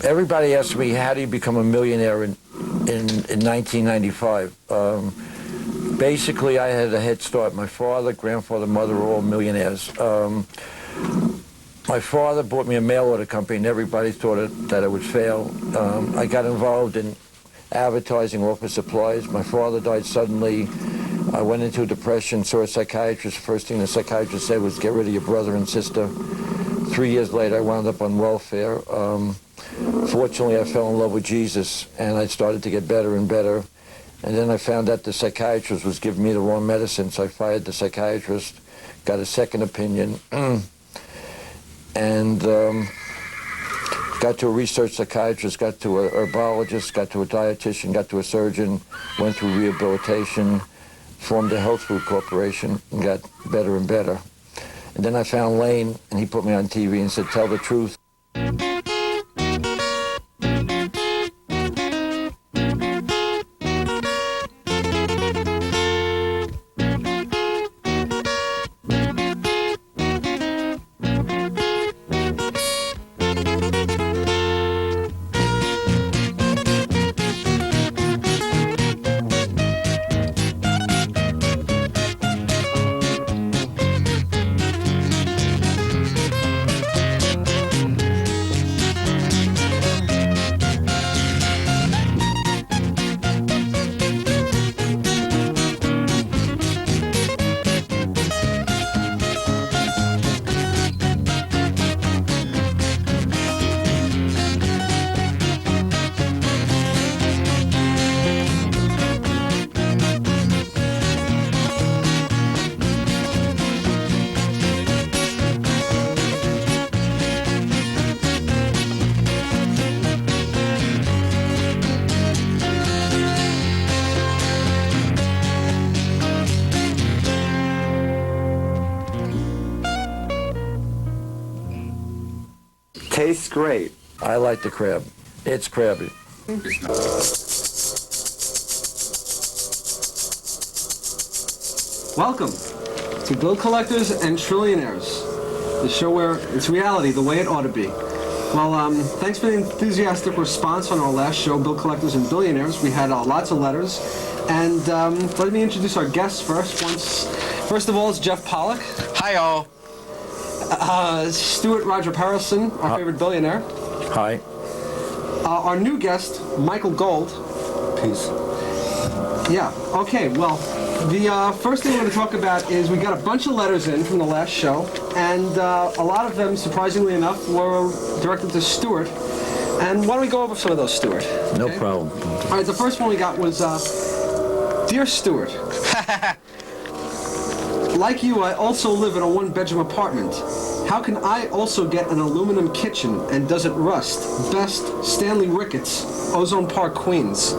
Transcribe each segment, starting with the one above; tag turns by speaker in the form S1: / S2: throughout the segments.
S1: everybody asks me, how do you become a millionaire in 1995? Basically, I had a head start. My father, grandfather, mother were all millionaires. My father bought me a mail order company, and everybody thought that it would fail. I got involved in advertising office supplies. My father died suddenly. I went into a depression, saw a psychiatrist. First thing the psychiatrist said was, get rid of your brother and sister. 3 years later, I wound up on welfare. Fortunately, I fell in love with Jesus, and I started to get better and better. And then I found out the psychiatrist was giving me the wrong medicine, so I fired the psychiatrist, got a second opinion, and got to a research psychiatrist, got to a herbologist, got to a dietitian, got to a surgeon, went through rehabilitation, formed a health food corporation, and got better and better. And then I found Lane, and he put me on TV and said, tell the truth.
S2: Tastes great.
S1: I like the crab. It's crabby.
S3: Welcome to Bill Collectors and Trillionaires, the show where it's reality the way it ought to be. Well, thanks for the enthusiastic response on our last show, Bill Collectors and Billionaires. We had lots of letters. And let me introduce our guests first. First of all, it's Jeff Pollock.
S4: Hi, all.
S3: Stuart Roger Harrison, our favorite billionaire.
S1: Hi.
S3: Our new guest, Michael Gold.
S1: Peace.
S3: Yeah, okay, well, the first thing we're going to talk about is we got a bunch of letters in from the last show, and a lot of them, surprisingly enough, were directed to Stuart. And why don't we go over some of those, Stuart?
S1: No
S3: Okay?
S1: problem.
S3: All right, the first one we got was, Dear Stuart, like you, I also live in a one-bedroom apartment. How can I also get an aluminum kitchen, and does it rust? Best, Stanley Ricketts, Ozone Park, Queens.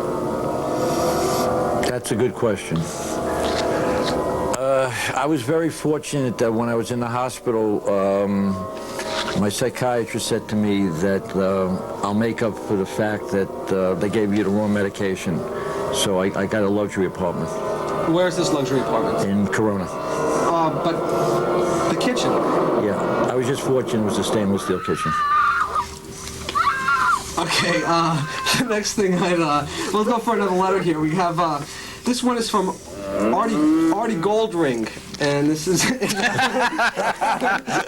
S1: That's a good question. I was very fortunate that when I was in the hospital, my psychiatrist said to me that I'll make up for the fact that they gave you the wrong medication. So I got a luxury apartment.
S3: Where's this luxury apartment?
S1: In Corona.
S3: But the kitchen.
S1: Yeah, I was just fortunate it was a stainless steel kitchen.
S3: Okay, the next thing we'll go for another letter here. We have, this one is from Artie Goldring, and this is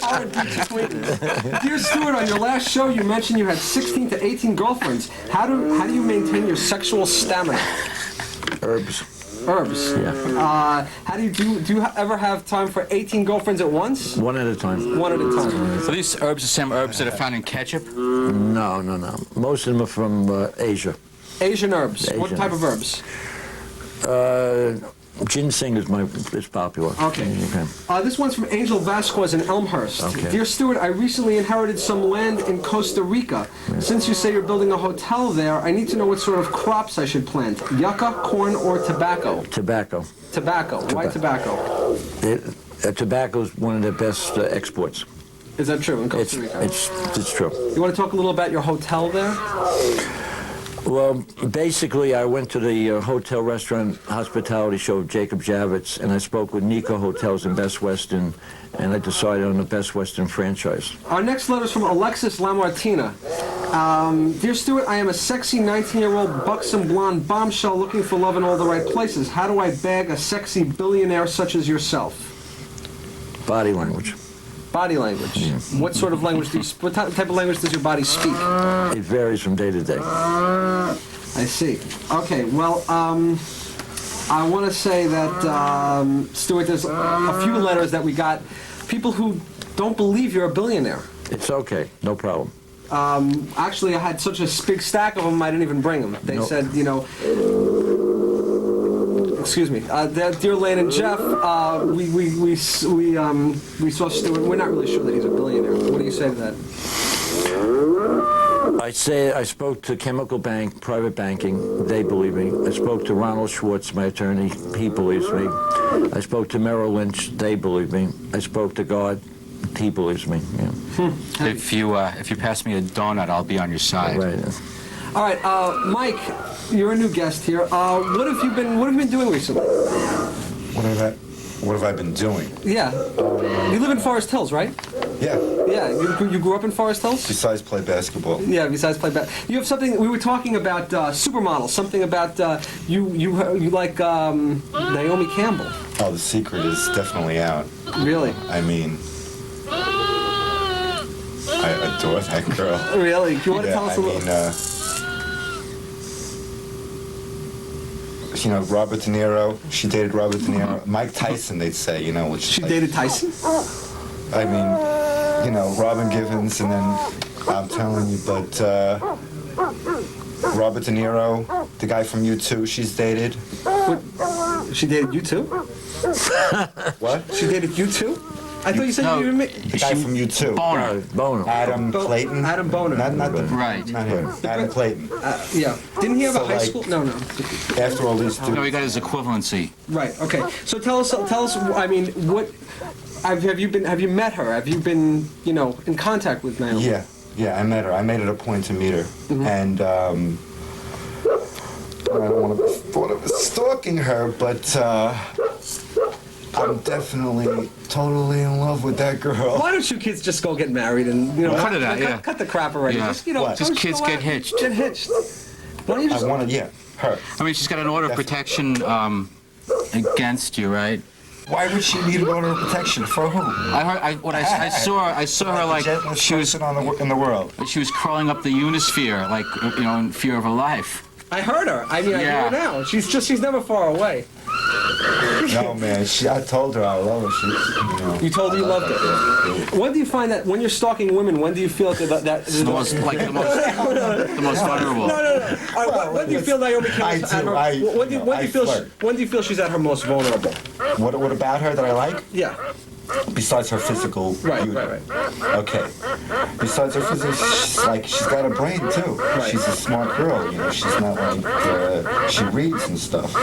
S3: our deep acquaintance. Dear Stuart, on your last show you mentioned you had 16 to 18 girlfriends. How do you maintain your sexual stamina?
S1: Herbs.
S3: Herbs.
S1: Yeah.
S3: How do you ever have time for 18 girlfriends at once?
S1: One at a time.
S3: One at a time.
S4: So these herbs are some herbs that are found in ketchup?
S1: No. Most of them are from Asia.
S3: Asian herbs.
S1: Asian.
S3: What type of herbs?
S1: Ginseng is popular.
S3: Okay. This one's from Angel Vasquez in Elmhurst.
S1: Okay.
S3: Dear Stuart, I recently inherited some land in Costa Rica. Yeah. Since you say you're building a hotel there, I need to know what sort of crops I should plant. Yucca, corn, or tobacco?
S1: Tobacco.
S3: Tobacco. Why tobacco?
S1: Tobacco is one of the best exports.
S3: Is that true in Costa Rica?
S1: It's true.
S3: You want to talk a little about your hotel there?
S1: Well, basically, I went to the hotel restaurant hospitality show of Jacob Javits, and I spoke with Nico Hotels in Best Western, and I decided on the Best Western franchise.
S3: Our next letter is from Alexis Lamartina. Dear Stuart, I am a sexy 19-year-old buxom blonde bombshell looking for love in all the right places. How do I bag a sexy billionaire such as yourself?
S1: Body language.
S3: Body language. What sort of language do you? What type of language does your body speak?
S1: It varies from day to day.
S3: I see. Okay. Well, I want to say that Stuart, there's a few letters that we got. People who don't believe you're a billionaire.
S1: It's okay. No problem.
S3: Actually, I had such a big stack of them, I didn't even bring them. They
S1: Nope.
S3: said, you know, excuse me, dear Lane and Jeff, we saw Stuart. We're not really sure that he's a billionaire. What do you say to that?
S1: I spoke to Chemical Bank, private banking. They believe me. I spoke to Ronald Schwartz, my attorney. He believes me. I spoke to Merrill Lynch. They believe me. I spoke to God. He believes me. Yeah.
S4: If you pass me a donut, I'll be on your side.
S1: Right.
S3: All right, Mike, you're a new guest here. What have you been doing recently?
S5: What have I been doing?
S3: Yeah, you live in Forest Hills, right?
S5: Yeah.
S3: Yeah, you grew up in Forest Hills?
S5: Besides play basketball.
S3: Yeah, besides play basketball. You have something, we were talking about supermodels, something about you like Naomi Campbell.
S5: Oh, the secret is definitely out.
S3: Really?
S5: I mean, I adore that girl.
S3: Really? Do you want to
S5: Yeah,
S3: tell us
S5: I
S3: a little?
S5: mean, you know, Robert De Niro. She dated Robert De Niro. Mike Tyson, they'd say. You know, which
S3: She
S5: like,
S3: dated Tyson?
S5: I mean, you know, Robin Givens, and then I'm telling you, but Robert De Niro, the guy from U2, she's dated.
S3: She dated you too?
S5: What?
S3: She dated you too? I thought you said
S4: No.
S3: you were
S5: The guy from U2.
S4: Boner.
S1: Boner.
S5: Adam Clayton.
S3: Adam Boner.
S5: Not the
S4: Right.
S5: Not him. Adam Clayton.
S3: Yeah. Didn't he have a
S5: So,
S3: high
S5: like-
S3: school? No.
S5: After all these
S4: No,
S5: dudes.
S4: he got his equivalency.
S3: Right. Okay. So tell us. I mean, what have you met her? Have you been, in contact with Naomi?
S5: Yeah, I met her. I made it a point to meet her, and I don't want to be thought of as stalking her, but I'm definitely totally in love with that girl.
S3: Why don't you kids just go get married and
S4: Cut it out, yeah.
S3: cut the crap already?
S4: Yeah.
S3: Just
S5: What?
S4: Just
S3: go
S4: kids
S3: out
S4: get
S3: and
S4: hitched.
S3: Get hitched. Why don't you
S5: I
S3: just?
S5: want to, her.
S4: I mean, she's got an order of protection against you, right?
S5: Why would she need an order of protection? For who?
S4: I saw her like
S5: Gentlest
S4: she was
S5: person in the world.
S4: she was crawling up the Unisphere, like in fear of her life.
S3: I heard her. I mean, I hear her now. She's never far away.
S5: No, man. I told her I love her.
S3: You told her you loved her. When do you find that when you're stalking women? When do you feel that?
S4: It's the most vulnerable.
S3: No. All right, when do you feel Naomi Campbell's
S5: I
S3: at
S5: do,
S3: her?
S5: I-
S3: When do
S5: you know, I
S3: you feel?
S5: flirt.
S3: When do you feel she's at her most vulnerable?
S5: What about her that I like?
S3: Yeah.
S5: Besides her physical beauty.
S3: Right.
S5: Okay. Besides her physical, she's got a brain too.
S3: Right.
S5: She's a smart girl. She's not like she reads and stuff.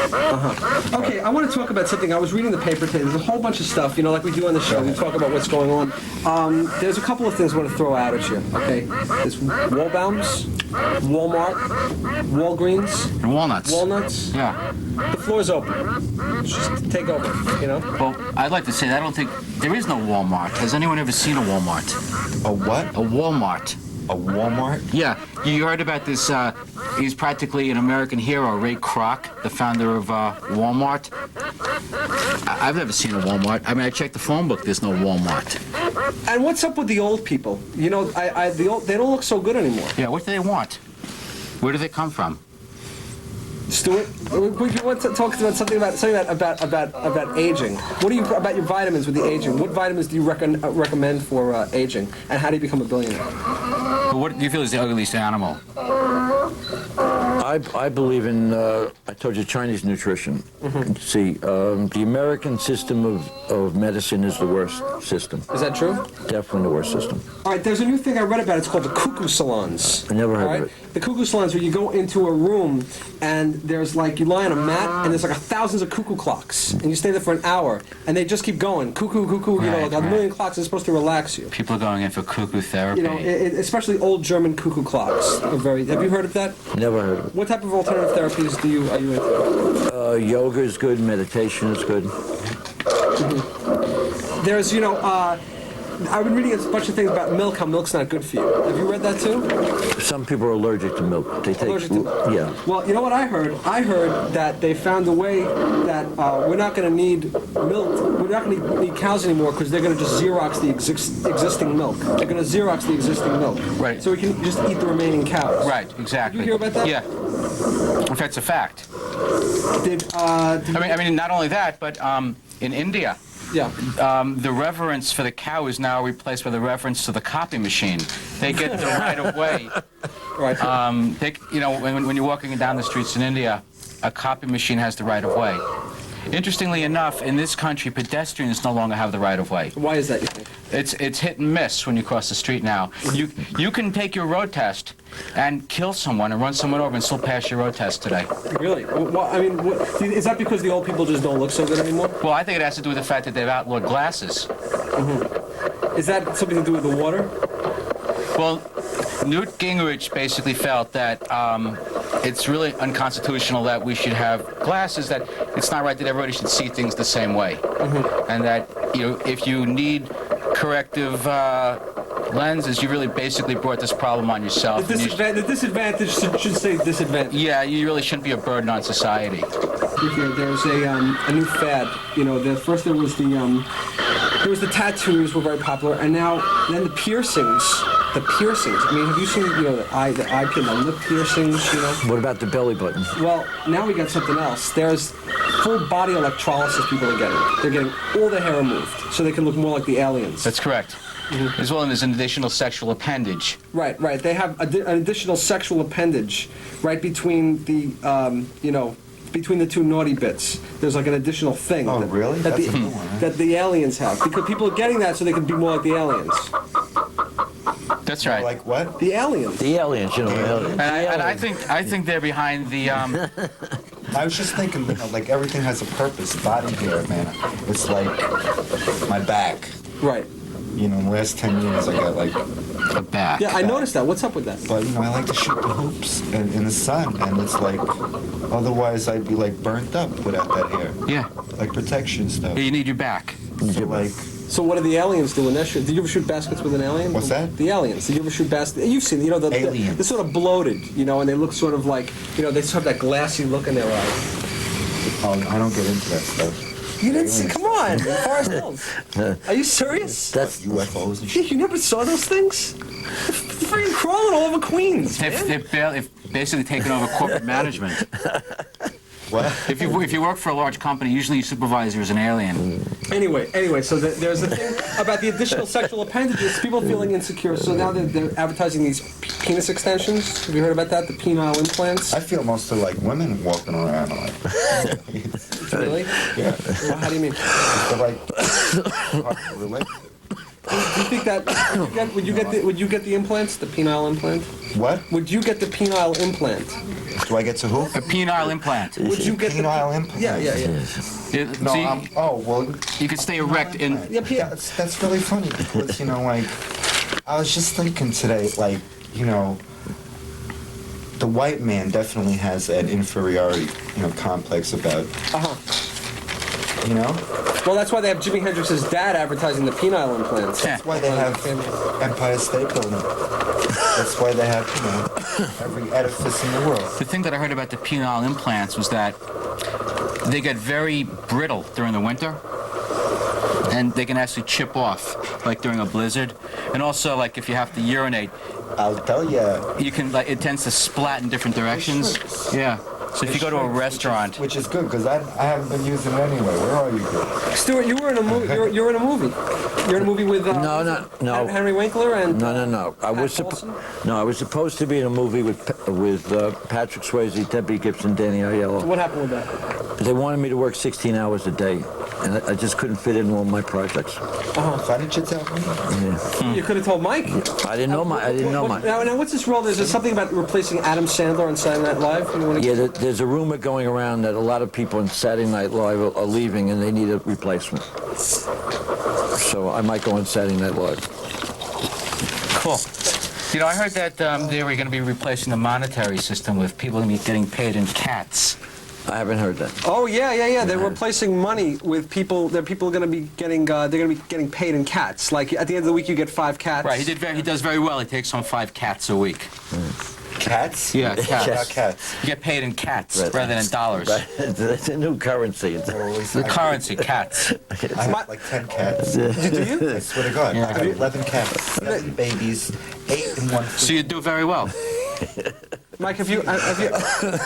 S3: Okay, I want to talk about something. I was reading the paper today. There's a whole bunch of stuff, like we do on the show. We talk about what's going on. There's a couple of things I want to throw out at you. Okay, there's Wallbaum's, Walmart, Walgreens,
S4: And walnuts.
S3: Walnuts.
S4: Yeah.
S3: The floor's open. Just take over.
S4: Well, I'd like to say that I don't think there is no Walmart. Has anyone ever seen a Walmart?
S5: A what?
S4: A Walmart.
S5: A Walmart?
S4: Yeah, you heard about this, he's practically an American hero, Ray Kroc, the founder of Walmart. I've never seen a Walmart. I mean, I checked the phone book, there's no Walmart.
S3: And what's up with the old people? They don't look so good anymore.
S4: Yeah, what do they want? Where do they come from?
S3: Stuart, would you want to talk about something about aging? What do you about your vitamins with the aging? What vitamins do you recommend for aging? And how do you become a billionaire?
S4: What do you feel is the ugliest animal?
S1: I believe in, I told you, Chinese nutrition. See, the American system of medicine is the worst system.
S3: Is that true?
S1: Definitely the worst system.
S3: All right, there's a new thing I read about. It's called the cuckoo salons.
S1: I never heard
S3: All
S1: of
S3: right?
S1: it.
S3: The cuckoo salons where you go into a room and there's you lie on a mat and there's thousands of cuckoo clocks and you stay there for an hour and they just keep going. Cuckoo, cuckoo,
S4: Right,
S3: a million clocks is supposed to relax you.
S4: People are going in for cuckoo therapy.
S3: Especially old German cuckoo clocks. Have you heard of that?
S1: Never heard of it.
S3: What type of alternative therapies are you into?
S1: Yoga is good, meditation is good.
S3: There's, I've been reading a bunch of things about milk, how milk's not good for you. Have you read that too?
S1: Some people are allergic to milk. They take,
S3: Allergic to milk?
S1: yeah.
S3: Well, you know what I heard? I heard that they found a way that we're not going to need milk. We're not going to need cows anymore because they're going to just Xerox the existing milk. They're going to Xerox the existing milk.
S4: Right.
S3: So we can just eat the remaining cows.
S4: Right, exactly.
S3: Did you hear about that?
S4: Yeah. In fact, it's a fact.
S3: Did,
S4: I mean, not only that, but in India,
S3: yeah.
S4: the reverence for the cow is now replaced by the reverence to the copy machine. They get the right of way.
S3: Right.
S4: When you're walking down the streets in India, a copy machine has the right of way. Interestingly enough, in this country, pedestrians no longer have the right of way.
S3: Why is that, you think?
S4: It's hit and miss when you cross the street now. You can take your road test and kill someone and run someone over and still pass your road test today.
S3: Really? Well, I mean, is that because the old people just don't look so good anymore?
S4: Well, I think it has to do with the fact that they've outlawed glasses.
S3: Mm-hmm. Is that something to do with the water?
S4: Well, Newt Gingrich basically felt that it's really unconstitutional that we should have glasses, that it's not right that everybody should see things the same way. Mm-hmm. And that, if you need corrective lenses, you really basically brought this problem on yourself.
S3: The disadvantage should say disadvantage.
S4: Yeah, you really shouldn't be a burden on society.
S3: There's a new fad. First there was the tattoos were very popular, and then the piercings. The piercings. I mean, have you seen the eye pin, the lip piercings?
S1: What about the belly button?
S3: Well, now we got something else. There's full body electrolysis people are getting. They're getting all their hair removed so they can look more like the aliens.
S4: That's correct. Mm-hmm. As well, and there's an additional sexual appendage.
S3: Right. They have an additional sexual appendage right between the between the two naughty bits. There's like an additional thing.
S5: Oh, really?
S3: That
S5: That's a new one, huh?
S3: that the aliens have, because people are getting that so they can be more like the aliens.
S4: That's right.
S5: Like what?
S3: The aliens.
S1: The aliens, aliens.
S4: And I think they're behind the.
S5: I was just thinking, like everything has a purpose. Body hair, man. It's like my back.
S3: Right.
S5: In the last 10 years, I got like
S4: a back.
S3: Yeah, I noticed that. What's up with that?
S5: But I like to shoot the hoops in the sun, and it's like, otherwise I'd be like burnt up without that hair.
S4: Yeah.
S5: Like protection stuff.
S4: Yeah, you need your back.
S5: So like.
S3: So what do the aliens do in that shoot? Did you ever shoot baskets with an alien?
S5: What's that?
S3: The aliens. Did you ever shoot baskets? You've seen,
S5: aliens.
S3: they're sort of bloated, and they look sort of like, they just have that glassy look in their eyes.
S5: Oh, I don't get into that stuff.
S3: You didn't see? Come on, Forest Hills. Are you serious?
S1: That's
S5: UFOs and shit.
S3: You never saw those things? They're freaking crawling all over Queens.
S4: They've basically taken over corporate management.
S5: What?
S4: If you work for a large company, usually your supervisor is an alien.
S3: Anyway, so there's a thing about the additional sexual appendages, people feeling insecure, so now they're advertising these penis extensions. Have you heard about that? The penile implants?
S5: I feel most of like women walking around like.
S3: Really?
S5: Yeah.
S3: Well, how do you mean?
S5: They're like hard to relate.
S3: Do you think that would you get the implants, the penile implant?
S5: What?
S3: Would you get the penile implant?
S5: Do I get to who?
S4: A penile implant.
S3: Would you get
S5: Penile implant?
S3: Yeah.
S5: No,
S4: See,
S5: well.
S4: you could stay erect in.
S5: That's really funny because like I was just thinking today, like the white man definitely has an inferiority, complex about.
S3: Well, that's why they have Jimi Hendrix's dad advertising the penile implants.
S5: That's why they have Empire State Building. That's why they have, every edifice in the world.
S4: The thing that I heard about the penile implants was that they get very brittle during the winter, and they can actually chip off, like during a blizzard. And also, like if you have to urinate,
S5: I'll tell you.
S4: you can it tends to splat in different directions. Yeah. So if you go to a restaurant,
S5: which is good because I haven't been using it anyway. Where are you?
S3: Stuart, you were in a movie. You're in a movie. You're in a movie with
S1: No.
S3: Henry Winkler and
S1: No. I was supposed to be in a movie with Patrick Swayze, Debbie Gibson, Danny Aiello.
S3: What happened with that?
S1: They wanted me to work 16 hours a day, and I just couldn't fit in all my projects.
S5: Why didn't you tell me?
S1: Yeah.
S3: You could have told Mike.
S1: I didn't know Mike.
S3: Now, what's this role? There's something about replacing Adam Sandler on Saturday Night Live.
S1: Yeah, there's a rumor going around that a lot of people on Saturday Night Live are leaving and they need a replacement. So I might go on Saturday Night Live.
S4: cool. I heard that they were going to be replacing the monetary system with people getting paid in cats.
S1: I haven't heard that.
S3: Oh yeah. They're replacing money with people. People are going to be getting. They're going to be getting paid in cats. Like at the end of the week, you get 5 cats.
S4: Right, he does very well. He takes home 5 cats a week.
S5: Cats?
S4: Yeah, cats.
S5: About cats.
S4: You get paid in cats
S1: Right.
S4: rather than dollars.
S1: Right. It's a new currency.
S4: The currency, cats.
S5: I have like 10 cats.
S3: Do you?
S5: I swear to God.
S4: Yeah.
S5: I have 11 cats, 7 babies, 8 in one
S4: So you do very well.
S3: Mike, have you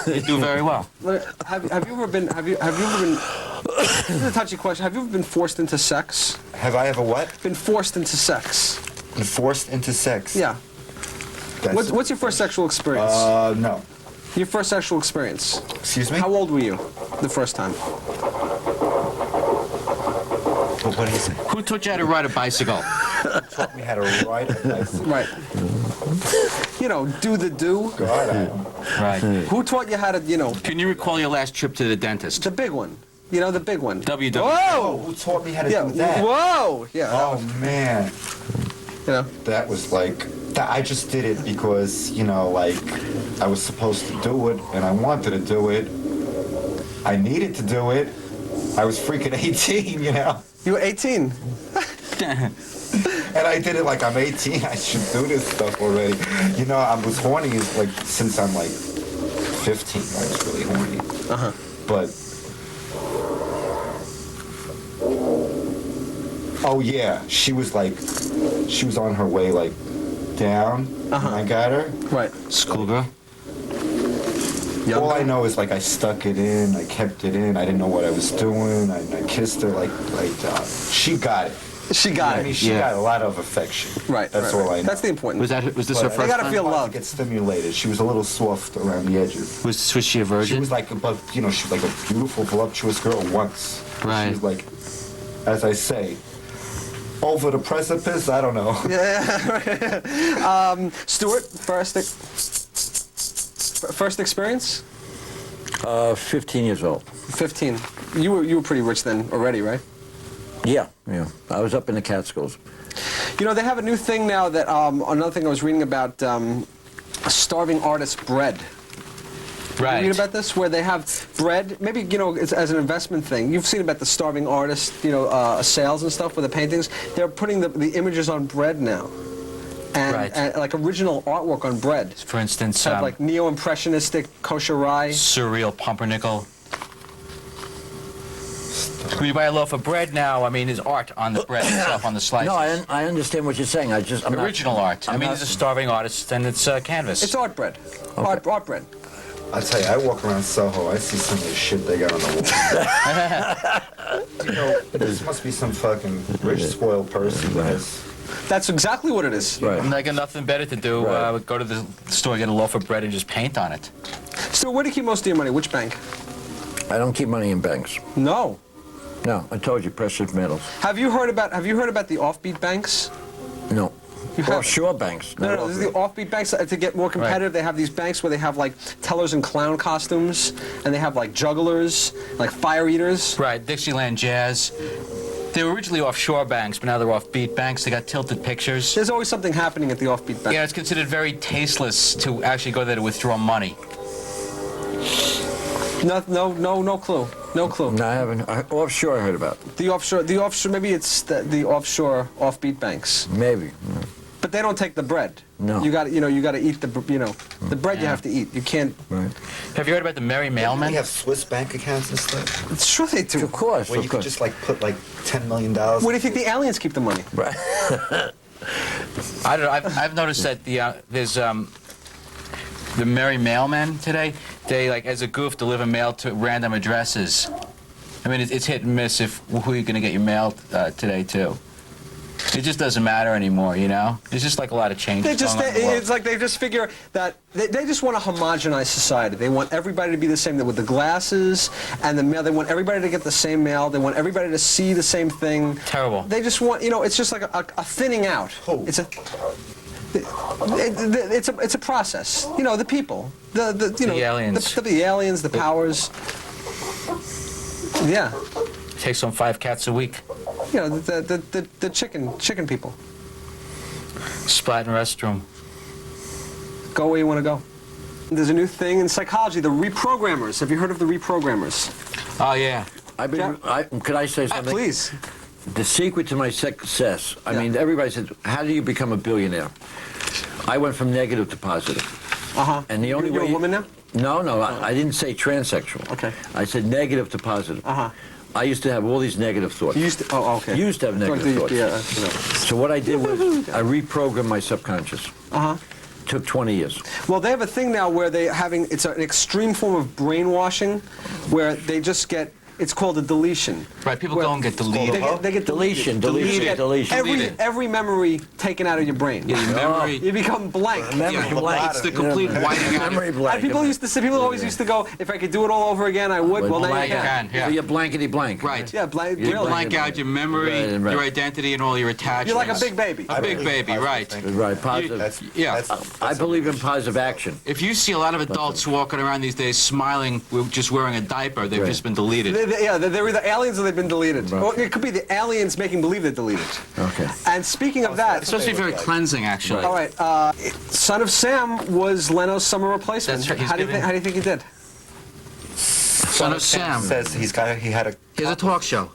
S4: You do very well.
S3: have you ever been? This is a touchy question. Have you ever been forced into sex?
S5: Have I ever what?
S3: Been forced into sex?
S5: Been forced into sex?
S3: Yeah.
S5: That's-
S3: What's your first sexual experience?
S5: No.
S3: Your first sexual experience.
S5: Excuse me?
S3: How old were you the first time?
S5: What do you say?
S4: Who taught you how to ride a bicycle?
S5: Taught me how to ride a bicycle.
S3: Right. You know, do the do.
S5: God, I don't.
S4: Right.
S3: Who taught you how to, you know,
S4: Can you recall your last trip to the dentist?
S3: the big one? You know, the big one.
S4: WW.
S5: Oh,
S3: Whoa!
S5: who taught me how to
S3: Yeah.
S5: do that?
S3: Whoa! Yeah.
S5: Oh, man.
S3: You know.
S5: That was like, I just did it because, you know, like, I was supposed to do it, and I wanted to do it. I needed to do it. I was freaking 18, you know?
S3: You were 18.
S5: And I did it like I'm 18. I should do this stuff already. You know, I was horny like since I'm like 15. I was really horny.
S3: Uh-huh.
S5: But oh yeah, she was on her way like down.
S3: Uh-huh.
S5: And I got her.
S3: Right.
S4: Schoolgirl.
S5: All I know is like I stuck it in. I kept it in. I didn't know what I was doing. I kissed her like she got it.
S3: She got
S5: I mean,
S3: it.
S5: she
S4: Yeah.
S5: got a lot of affection.
S3: Right.
S5: That's
S3: right,
S5: all
S3: right.
S5: I know.
S3: That's the important.
S4: Was this her
S5: But
S4: first
S3: They gotta
S4: time?
S3: feel
S5: wanted
S3: love.
S5: to get stimulated. She was a little soft around the edges.
S4: Was she a
S5: She
S4: virgin?
S5: was like above, you know, she was like a beautiful, voluptuous girl once.
S4: Right.
S5: She was like, as I say, over the precipice. I don't know.
S3: Yeah. Stuart, first experience?
S1: 15 years old.
S3: 15. You were pretty rich then already, right?
S1: Yeah. I was up in the Catskills.
S3: You know, they have a new thing now that, another thing I was reading about, starving artist bread. Did you read about this? Where they have bread, maybe, you know, it's as an investment thing. You've seen about the starving artist, you know, sales and stuff with the paintings. They're putting the images on bread now. And like original artwork on bread.
S4: For instance,
S3: Have like neo-impressionistic kosher rye.
S4: surreal pumpernickel. When you buy a loaf of bread now, I mean, there's art on the bread itself, on the slices.
S1: No, I understand what you're saying. I'm not-
S4: Original art. I
S1: I'm
S4: mean,
S1: not-
S4: it's a starving artist, and it's canvas.
S3: It's art bread.
S1: Okay.
S3: Art bread.
S5: I tell you, I walk around Soho. I see some of the shit they got on the wall. You know, this must be some fucking rich, spoiled person. Guys.
S3: That's exactly what it is.
S1: Right.
S4: And I got nothing better to do.
S1: Right.
S4: Go to the store, get a loaf of bread, and just paint on it.
S3: So where do you keep most of your money? Which bank?
S1: I don't keep money in banks.
S3: No.
S1: No, I told you, precious metals.
S3: Have you heard about the offbeat banks?
S1: No.
S3: You have-
S1: Offshore banks.
S3: No, this is the offbeat banks. To get more competitive, They have these banks where they have like tellers in clown costumes, and they have like jugglers, like fire eaters.
S4: Right, Dixieland Jazz. They were originally offshore banks, but now they're offbeat banks. They got tilted pictures.
S3: There's always something happening at the offbeat bank.
S4: Yeah, it's considered very tasteless to actually go there to withdraw money.
S3: No clue. No clue.
S1: No, I haven't. Offshore I heard about.
S3: The offshore, maybe it's the offshore offbeat banks.
S1: Maybe.
S3: But they don't take the bread.
S1: No.
S3: You got to eat the bread you have to eat. You can't.
S1: Right.
S4: Have you heard about the Merry
S5: We
S4: mailman?
S5: have Swiss bank accounts and stuff
S3: Sure they do.
S1: Of course,
S5: where
S1: of
S5: you could
S1: course.
S5: just like put like $10 million.
S3: Where do you think the aliens keep the money?
S1: Right.
S4: I don't know. I've noticed that there's the Merry Mailman today. They like as a goof deliver mail to random addresses. I mean, it's hit and miss if who you're gonna get your mail today to. It just doesn't matter anymore, you know. There's just like a lot of changes.
S3: It's like they just figure that they just want to homogenize society. They want everybody to be the same with the glasses and the mail. They want everybody to get the same mail. They want everybody to see the same thing.
S4: Terrible.
S3: They just want, it's just like a thinning out.
S5: Who?
S3: It's a process. You know, the people, the
S4: aliens.
S3: the aliens, the powers. Yeah,
S4: Takes home 5 cats a week.
S3: you know, the chicken people.
S4: Splat in the restroom.
S3: Go where you want to go. There's a new thing in psychology, the reprogrammers. Have you heard of the reprogrammers?
S4: Oh, yeah.
S1: Could I say something?
S3: Please.
S1: The secret to my success, I
S3: Yeah.
S1: mean, everybody says, how do you become a billionaire? I went from negative to positive.
S3: Uh-huh.
S1: And the only
S3: You're
S1: way...
S3: a woman now?
S1: No, I didn't say transsexual.
S3: Okay.
S1: I said negative to positive.
S3: Uh-huh.
S1: I used to have all these negative thoughts.
S3: You used to, oh, okay.
S1: Used to have negative thoughts.
S3: Yeah,
S1: So what I did was I reprogrammed my subconscious.
S3: Uh-huh.
S1: Took 20 years.
S3: Well, they have a thing now where it's an extreme form of brainwashing where they just get, it's called a deletion.
S4: Right, people
S3: Where
S4: go and get
S3: They
S4: deleted.
S3: get
S1: Deletion,
S3: deleted.
S1: deletion.
S3: Every memory taken out of your brain.
S4: Yeah, your memory.
S3: You become blank.
S1: Memory blank.
S4: It's the complete whiting out.
S1: Memory
S3: And
S1: blank.
S3: people always used to go, if I could do it all over again, I would. Well, now you
S1: blank
S3: can.
S4: Yeah.
S1: You're blankety blank.
S4: Right.
S3: Yeah, blank.
S4: You
S3: Really.
S4: blank out your memory,
S1: Right.
S4: your identity, and all your attachments.
S3: You're like a big baby.
S4: A big baby, right.
S1: Right, positive.
S4: Yeah.
S1: I believe in positive action.
S4: If you see a lot of adults walking around these days smiling, just wearing a diaper, they've
S1: Right.
S4: just been deleted.
S3: They're either aliens or they've been deleted.
S1: Right.
S3: Or it could be the aliens making believe they're deleted.
S1: Okay.
S3: And speaking of that,
S4: It's supposed to be very cleansing, actually.
S3: all right, Son of Sam was Leno's summer replacement.
S4: That's right, he's
S3: How do you
S4: giving-
S3: think he did?
S4: Son of Sam.
S5: Says he had a.
S4: He has a talk show.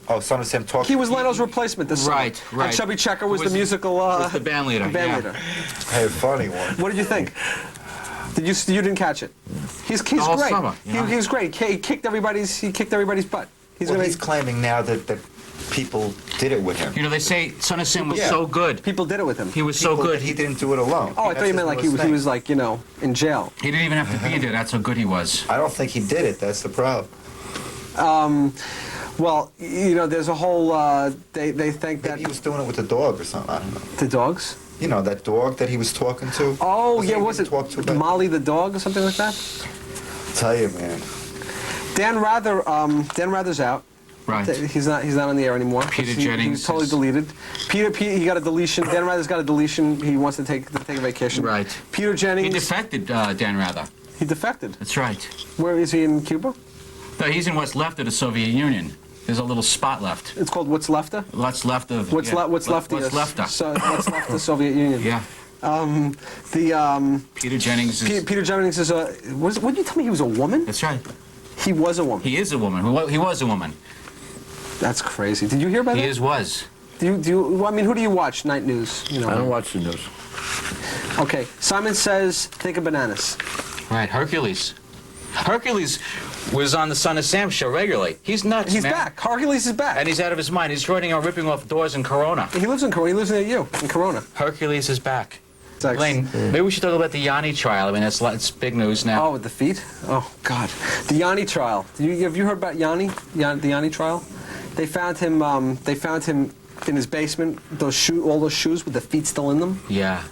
S5: Oh, Son of Sam talk.
S3: He was Leno's replacement this summer.
S4: Right.
S3: And Chubby Checker was the musical.
S4: was the band leader, yeah.
S3: leader.
S5: Hey, funny one.
S3: What did you think? You didn't catch it? He's
S4: whole
S3: great.
S4: summer, you know?
S3: He was great. He kicked everybody's butt.
S5: He's claiming now that people did it with him.
S4: You know, they say Son of Sam was
S5: Yeah.
S4: so good.
S3: People did it with him.
S4: He was so
S5: People
S4: good.
S5: that he didn't do it alone.
S3: Oh, I thought you meant like he was like in jail.
S4: He didn't even have to be there. That's how good he was.
S5: I don't think he did it. That's the problem.
S3: Well, there's a whole. They think that
S5: Maybe he was doing it with the dog or something. I don't know.
S3: the dogs.
S5: You know that dog that he was talking to.
S3: Oh yeah,
S5: he
S3: was it
S5: talk to, but-
S3: Molly the dog or something like that?
S5: Tell you, man.
S3: Dan Rather's out.
S4: Right.
S3: He's not on the air anymore.
S4: Peter
S3: He's
S4: Jennings
S3: totally
S4: is-
S3: deleted. Peter, he got a deletion. Dan Rather's got a deletion. He wants to take a vacation.
S4: Right.
S3: Peter
S4: He
S3: Jennings.
S4: defected, Dan Rather.
S3: He defected.
S4: That's right.
S3: Where is he, in Cuba?
S4: No, he's in what's left of the Soviet Union. There's a little spot left.
S3: It's called What's Left of?
S4: What's left of...
S3: What's
S4: yeah.
S3: left?
S4: What's left of.
S3: So what's left of the Soviet Union?
S4: Yeah. Peter Jennings is...
S3: Peter Jennings is a. What did you tell me? He was a woman?
S4: That's right.
S3: He was a woman.
S4: He is a woman. He was a woman.
S3: That's crazy. Did you hear about that?
S4: Was.
S3: Do you? Well, I mean, who do you watch? Night news. You know.
S1: I don't watch the news.
S3: Okay. Simon says, think of bananas.
S4: Right, Hercules. Hercules was on the Son of Sam show regularly. He's nuts,
S3: He's
S4: man.
S3: back. Hercules is back.
S4: And he's out of his mind. He's running around ripping off doors in Corona.
S3: He lives in Corona. He lives near you in Corona.
S4: Hercules is back.
S3: It's like-
S4: Lane, maybe we should talk about the Yanni trial. I mean, it's big news now.
S3: Oh, with the feet? Oh, God. The Yanni trial. Have you heard about Yanni? The Yanni trial? They found him in his basement, all those shoes with the feet still in them.
S4: Yeah.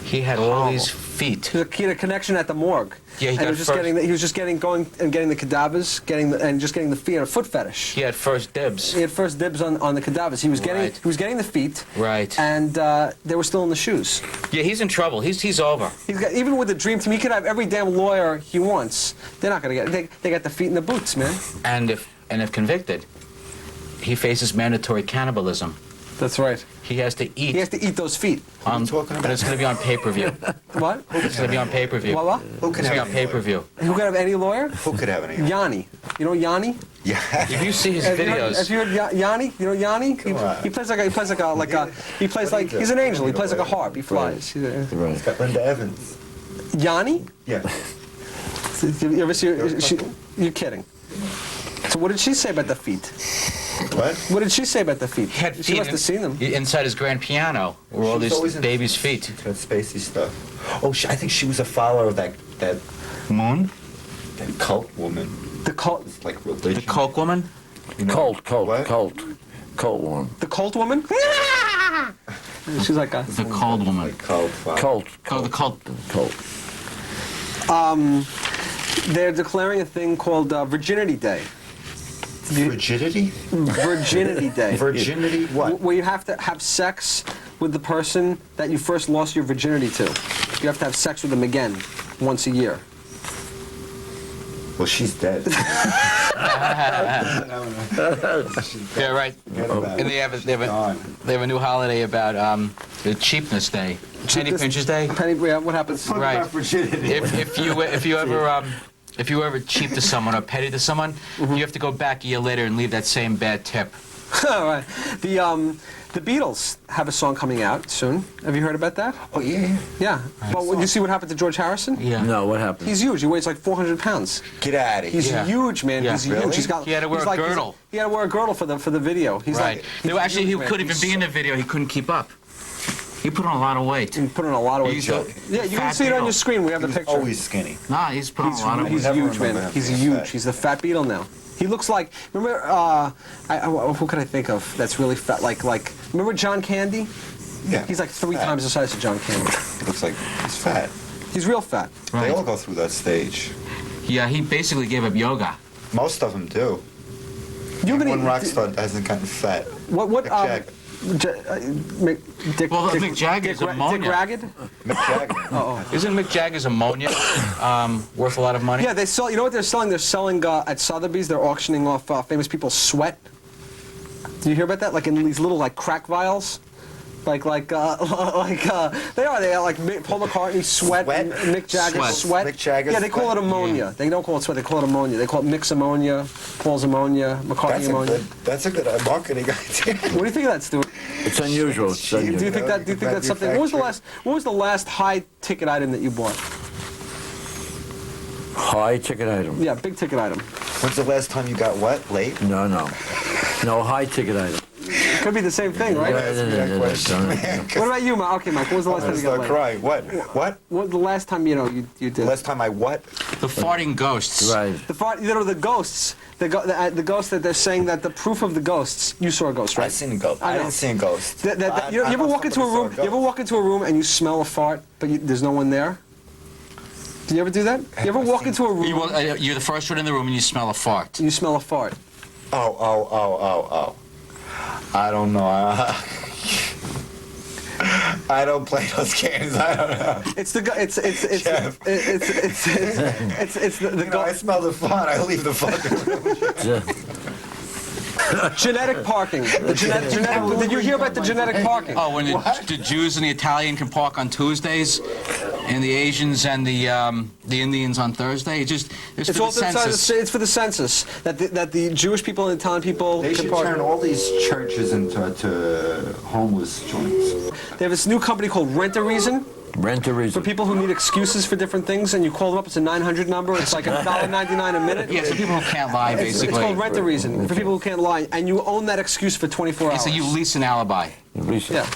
S4: He had all these feet.
S3: He had a connection at the morgue.
S4: Yeah, he
S3: and
S4: got
S3: he was just getting the cadavers, getting the feet, a foot fetish.
S4: He had first dibs.
S3: He had first dibs on the cadavers. He was
S4: Right.
S3: getting the feet.
S4: Right.
S3: And they were still in the shoes.
S4: Yeah, he's in trouble. He's over.
S3: He's got, even with the dream team, he could have every damn lawyer he wants. They're not going to get. They got the feet in the boots, man.
S4: And if convicted, he faces mandatory cannibalism.
S3: That's right.
S4: He has to eat.
S3: He has to eat those feet.
S5: you talking
S4: But
S5: about?
S4: it's going to be on pay-per-view.
S3: What?
S4: It's going to be on pay-per-view.
S3: What?
S5: Who
S4: It's
S5: could
S4: going to be
S5: have
S4: on
S5: any
S4: pay-per-view.
S3: Who could have any lawyer?
S5: Who could have any?
S3: Yanni. You know Yanni?
S5: Yeah.
S4: If you see his
S3: Have
S4: videos,
S3: you heard Yanni? You know Yanni?
S5: on.
S3: He plays he's an angel. He plays like a harp. He flies.
S1: Right.
S5: It's got Linda Evans.
S3: Yanni?
S5: Yeah.
S3: You ever see her? You're kidding. So what did she say about the feet?
S5: What?
S3: What did she say about the feet?
S4: he had
S3: She
S4: feet
S3: must have seen them.
S4: inside his grand piano were all
S5: She's always
S4: these
S5: in-
S4: baby's feet.
S5: That spacey stuff. Oh, I think she was a follower of that
S4: Moon?
S5: cult woman.
S3: The cult.
S5: It's like religion.
S4: The Coke woman?
S5: You know? What?
S1: Cult one.
S3: The cult woman? She's like a.
S4: The cold woman.
S5: Like cult. Wow.
S1: Cult.
S4: Oh, the cult.
S1: Cult.
S3: They're declaring a thing called Virginity Day.
S5: Virginity?
S3: Virginity Day.
S5: Virginity? What?
S3: Where you have to have sex with the person that you first lost your virginity to. You have to have sex with them again once a year.
S5: Well, she's dead.
S4: Yeah, right. And they have a new holiday about the cheapness day, penny pinchers day.
S3: Penny, yeah, what happens?
S4: Right. If you ever cheap to someone or petty to someone, you have to go back a year later and leave that same bad tip.
S3: All right. The Beatles have a song coming out soon. Have you heard about that?
S5: Oh, yeah.
S3: Yeah. Well, did you see what happened to George Harrison?
S4: Yeah.
S1: No, what happened?
S3: He's huge. He weighs like 400 pounds.
S5: Get out of here.
S3: He's huge, man.
S4: Yeah.
S3: He's
S5: Really?
S3: huge. He's got.
S4: He had to wear
S3: he's
S4: a
S3: like- he's-
S4: girdle.
S3: He had to wear a girdle for the video. He's
S4: Right.
S3: like.
S4: No, actually, he
S3: huge, man.
S4: couldn't even be in the video. He couldn't keep up. He put on a lot of weight.
S3: He put on a lot of weight.
S4: He's a
S3: Yeah, you can
S4: fat
S3: see it on
S4: Beatle.
S3: your screen. We have the picture.
S5: Always skinny.
S4: Nah, he's put on a lot of weight.
S3: He's
S5: never
S3: huge,
S5: remember
S3: man.
S5: him
S3: He's
S5: being
S3: huge.
S5: fat.
S3: He's the fat Beatle now. He looks like. Remember? Who can I think of that's really fat? Like. Remember John Candy?
S5: Yeah.
S3: He's like 3
S5: fat.
S3: times the size of John Candy.
S5: Looks like he's fat.
S3: He's real fat.
S5: They all go through that stage.
S4: Yeah, he basically gave up yoga.
S5: Most of them do.
S3: You
S5: One rock star hasn't gotten fat.
S3: What?
S5: Mick Jagger.
S3: Dick.
S4: Well,
S3: Dick,
S4: Mick Jagger's
S3: Dick,
S4: ammonia.
S3: Dick Ragged?
S5: Mick Jagger.
S4: Isn't Mick Jagger's ammonia worth a lot of money?
S3: Yeah, they sell. You know what they're selling? They're selling at Sotheby's. They're auctioning off famous people's sweat. Do you hear about that? Like in these little like crack vials. They are like Paul McCartney's sweat,
S5: Sweat?
S3: and Mick Jagger's
S4: Sweat.
S3: sweat.
S5: Mick Jagger's
S3: yeah, they call it
S5: sweat?
S3: ammonia. They don't call it sweat. They call it ammonia. They call it Mick's ammonia, Paul's ammonia, McCartney ammonia.
S5: That's a good marketing idea.
S3: What do you think of that, Stuart?
S1: It's unusual. It's
S5: Cheap.
S1: unusual.
S3: Do you think that? Do you think that's something? What was the last high ticket item that you bought?
S1: High ticket item.
S3: Yeah, big ticket item.
S5: When's the last time you got what? Late?
S1: No, no. No, high ticket item.
S3: Could be the same thing, right?
S5: Ask me that question, man.
S3: What about you, Mike? Okay, Mike. What was the last
S5: I'm
S3: time
S5: gonna
S3: you got
S5: start
S3: laid?
S5: crying. What? What?
S3: What was the last time you did?
S5: Last time I what?
S4: The farting ghosts.
S1: Right.
S3: The ghosts. The ghosts that they're saying that the proof of the ghosts. You saw a ghost, right?
S5: I seen a ghost.
S3: I
S5: I
S3: know.
S5: didn't see a ghost.
S3: You ever walk into a room? You ever walk into a room and you smell a fart, but there's no one there? Do you ever do that? You ever walk into a room?
S4: You're the first one in the room and you smell a fart.
S3: and you smell a fart.
S5: Oh. I don't know. I don't play those games. I don't know.
S3: It's the
S5: Jeff.
S3: it's the
S5: You know, I smell the fun. I leave the fucking room.
S3: genetic parking. Genetic. Did you hear about the genetic parking?
S4: Oh, when the Jews and the Italian can park on Tuesdays, and the Asians and the Indians on Thursday. It's
S3: It's
S4: for
S3: all
S4: the census.
S3: it's for the census that the Jewish people and the Italian people
S5: They
S3: can
S5: should
S3: park.
S5: turn all these churches into homeless joints.
S3: They have this new company called Rent a Reason
S1: Rent a
S3: for
S1: reason.
S3: people who need excuses for different things, and you call them up. It's a 900 number. It's like $1.99 a minute.
S4: Yeah, so people who can't lie,
S3: It's
S4: basically.
S3: called Rent a Reason for people who can't lie, and you own that excuse for 24
S4: Yeah,
S3: hours.
S4: so you lease an alibi.
S3: Yeah.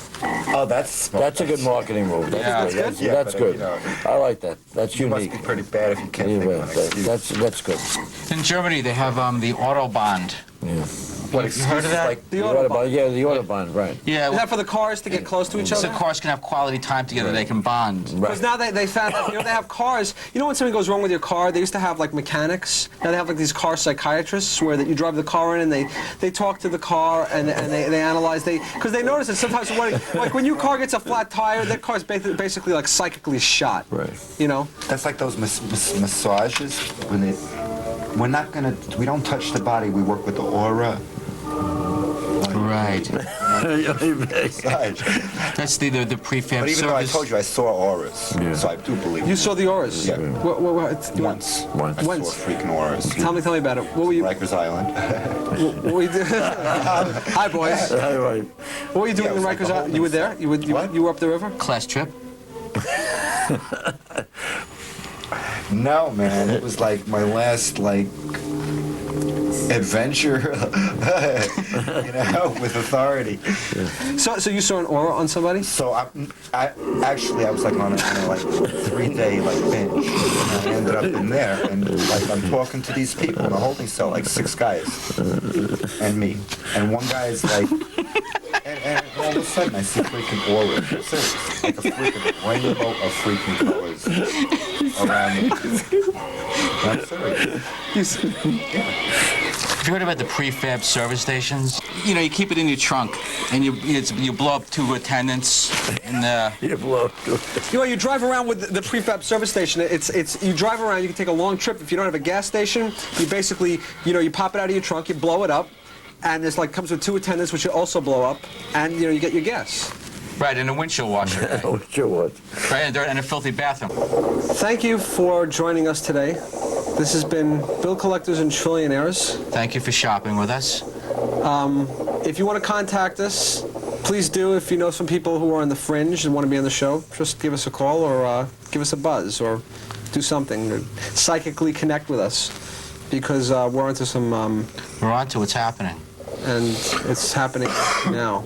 S5: Oh, that's smart.
S1: That's a good marketing move. That's
S4: Yeah.
S1: good. That's,
S5: Yeah,
S1: that's
S5: but,
S1: good.
S5: you know,
S1: I like that. That's
S5: You must
S1: unique.
S5: be pretty bad if you can't
S1: Yeah,
S5: think
S1: well,
S5: of an excuse.
S1: that's good.
S4: In Germany, they have the Autobahn.
S1: Yeah.
S5: What,
S4: You heard of that?
S5: Like,
S3: The
S1: The
S3: Autobahn.
S1: Autobahn. Yeah, the Autobahn. Right.
S4: Yeah,
S3: Is that for the cars to get close to each
S4: so
S3: other?
S4: cars can have quality time together. They can bond.
S3: Because now they found out, they have cars. You know when something goes wrong with your car, they used to have like mechanics. Now they have like these car psychiatrists where that you drive the car in and they talk to the car and they analyze. Because they notice that sometimes when your car gets a flat tire, that car's basically like psychically shot.
S1: Right.
S3: You know?
S5: that's like those massages when we don't touch the body, we work with the aura.
S4: Right.
S5: Massage.
S4: That's the prefab
S5: But even though I
S4: service.
S5: told you I saw auras,
S1: Yeah.
S5: so I do believe
S3: You
S5: it.
S3: saw the auras.
S5: Yeah.
S3: Once.
S5: Once.
S1: Once.
S5: I
S3: Once.
S5: saw freaking auras.
S3: Tell me about it. What were you?
S5: Rikers Island.
S3: What were you Hi, boys.
S1: Right.
S3: What were you doing
S5: Yeah, it
S3: in
S5: was like
S3: Rikers
S5: the
S3: Island? You were there?
S5: What?
S3: You were up the river?
S4: Class trip.
S5: No, man, it was like my last adventure, with authority.
S3: So you saw an aura on somebody?
S5: So I was like on a 3-day binge, and I ended up in there, and I'm talking to these people in a holding cell, like 6 guys, and me, and one guy's and all of a sudden I see freaking aura, serious, like a freaking rainbow of freaking colors around me. I'm serious.
S3: You s-
S4: Have you heard about the prefab service stations? You know, you keep it in your trunk, and you blow up 2 attendants, and
S1: You blow.
S3: You know, you drive around with the prefab service station. You drive around. You can take a long trip. If you don't have a gas station, you basically, you pop it out of your trunk, you blow it up, and it's like comes with 2 attendants, which you also blow up, and you get your gas.
S4: right, and a windshield washer. Right?
S1: Oh, sure was.
S4: Right, and a filthy bathroom.
S3: Thank you for joining us today. This has been Bill Collectors and Trillionaires.
S4: Thank you for shopping with us.
S3: If you want to contact us, please do. If you know some people who are on the fringe and want to be on the show, just give us a call or give us a buzz or do something to psychically connect with us, because we're onto some...
S4: We're on to what's happening.
S3: and it's happening now.